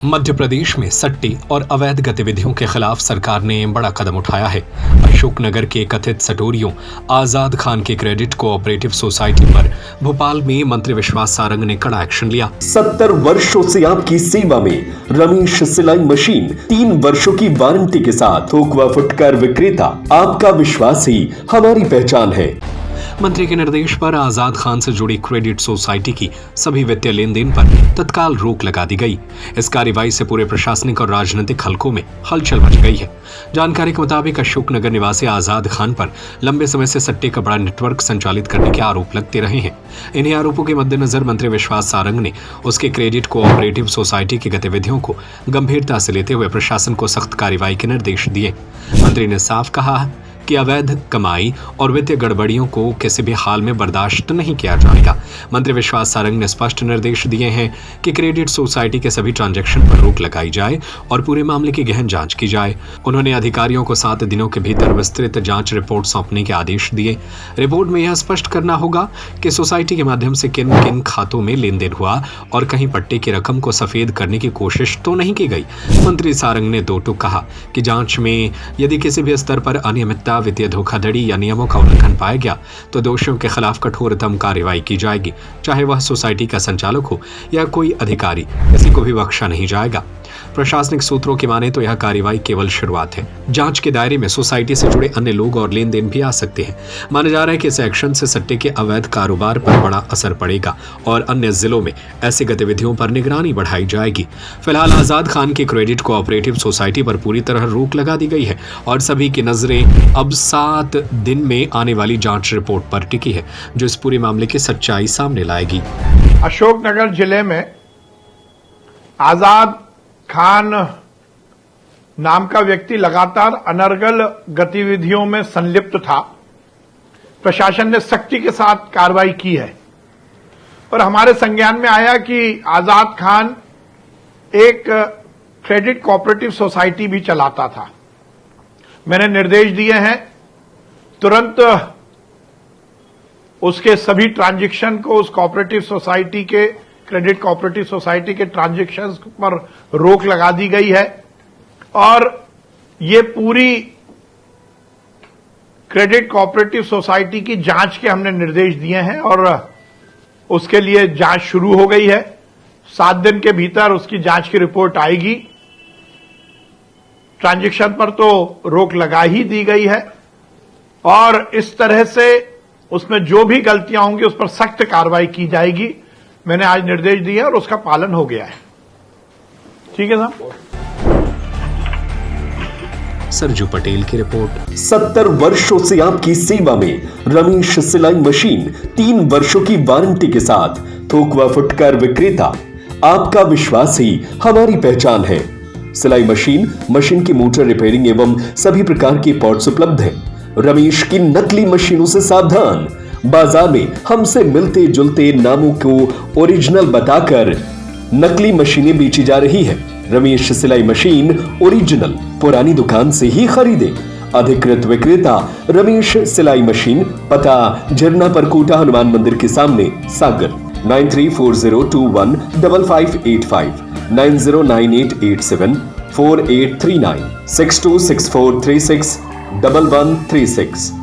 मध्य प्रदेश में सट्टे और अवैध गतिविधियों के खिलाफ सरकार ने बड़ा कदम उठाया है। अशोकनगर के कथित सटोरियों आजाद खान के क्रेडिट कोऑपरेटिव सोसाइटी पर भोपाल में मंत्री विश्वास सारंग ने कड़ा एक्शन लिया। 70 वर्षों से आपकी सेवा में रमेश सिलाई मशीन 3 वर्षों की वारंटी के साथ थोक व फुटकर विक्रेता। आपका विश्वास ही हमारी पहचान है। मंत्री के निर्देश पर आजाद खान से जुड़ी क्रेडिट सोसाइटी की सभी वित्तीय लेन देन पर तत्काल रोक लगा दी गई। इस कार्रवाई से पूरे प्रशासनिक और राजनीतिक हलकों में हलचल मच गई है। जानकारी के मुताबिक अशोकनगर निवासी आजाद खान पर लंबे समय से सट्टे का बड़ा नेटवर्क संचालित करने के आरोप लगते रहे हैं। इन्हीं आरोपों के मद्देनजर मंत्री विश्वास सारंग ने उसके क्रेडिट कोऑपरेटिव सोसाइटी की गतिविधियों को गंभीरता से लेते हुए प्रशासन को सख्त कार्रवाई के निर्देश दिए। मंत्री ने साफ कहा कि अवैध कमाई और वित्तीय गड़बड़ियों को किसी भी हाल में बर्दाश्त नहीं किया जाएगा। मंत्री विश्वास सारंग ने स्पष्ट निर्देश दिए हैं कि क्रेडिट सोसाइटी के सभी ट्रांजैक्शन पर रोक लगाई जाए और पूरे मामले की गहन जांच की जाए। उन्होंने अधिकारियों को 7 दिनों के भीतर विस्तृत जांच रिपोर्ट सौंपने के आदेश दिए। रिपोर्ट में यह स्पष्ट करना होगा कि सोसाइटी के माध्यम से किन किन खातों में लेन देन हुआ और कहीं पट्टे की रकम को सफेद करने की कोशिश तो नहीं की गई। मंत्री सारंग ने दो टूक कहा कि जांच में यदि किसी भी स्तर पर अनियमितता, वित्तीय धोखाधड़ी या नियमों का उल्लंघन पाया गया तो दोषियों के खिलाफ कठोरतम कार्रवाई की जाएगी। चाहे वह सोसाइटी का संचालक हो या कोई अधिकारी, किसी को भी बख्शा नहीं जाएगा। प्रशासनिक सूत्रों की माने तो यह कार्रवाई केवल शुरुआत है। जांच के दायरे में सोसाइटी से जुड़े अन्य लोग और लेन देन भी आ सकते हैं। माना जा रहा है कि इस एक्शन से सट्टे के अवैध कारोबार पर बड़ा असर पड़ेगा और अन्य जिलों में ऐसी गतिविधियों पर निगरानी बढ़ाई जाएगी। फिलहाल आजाद खान की क्रेडिट कोऑपरेटिव सोसाइटी पर पूरी तरह रोक लगा दी गई है और सभी की नजरें अब 7 दिन में आने वाली जांच रिपोर्ट पर टिकी है, जो इस पूरे मामले की सच्चाई सामने लाएगी। अशोकनगर जिले में आजाद खान नाम का व्यक्ति लगातार अनर्गल गतिविधियों में संलिप्त था। प्रशासन ने सख्ती के साथ कार्रवाई की है और हमारे संज्ञान में आया कि आजाद खान एक क्रेडिट कोऑपरेटिव सोसाइटी भी चलाता था। मैंने निर्देश दिए हैं तुरंत उसके सभी ट्रांजैक्शन को, उस कोऑपरेटिव सोसाइटी के, क्रेडिट कोऑपरेटिव सोसाइटी के ट्रांजैक्शंस पर रोक लगा दी गई है और ये पूरी क्रेडिट कोऑपरेटिव सोसाइटी की जांच के हमने निर्देश दिए हैं और उसके लिए जांच शुरू हो गई है। 7 दिन के भीतर उसकी जांच की रिपोर्ट आएगी। ट्रांजैक्शन पर तो रोक लगा ही दी गई है और इस तरह से उसमें जो भी गलतियां होंगी उस पर सख्त कार्रवाई की जाएगी। मैंने आज निर्देश दिए और उसका पालन हो गया है। ठीक है साहब। सरजू पटेल की रिपोर्ट। 70 वर्षों से आपकी सेवा में रमेश सिलाई मशीन 3 वर्षों की वारंटी के साथ थोक व फुटकर विक्रेता। आपका विश्वास ही हमारी पहचान है। सिलाई मशीन की मोटर रिपेयरिंग एवं सभी प्रकार के पार्ट्स उपलब्ध हैं। रमेश की नकली मशीनों से सावधान। बाजार में हमसे मिलते जुलते नामों को ओरिजिनल बताकर नकली मशीनें बेची जा रही है। रमेश सिलाई मशीन ओरिजिनल पुरानी दुकान से ही खरीदे। अधिकृत विक्रेता रमेश सिलाई मशीन, पता झरना परकोटा हनुमान मंदिर के सामने, सागर। 9340215585 9098874839 6264361136।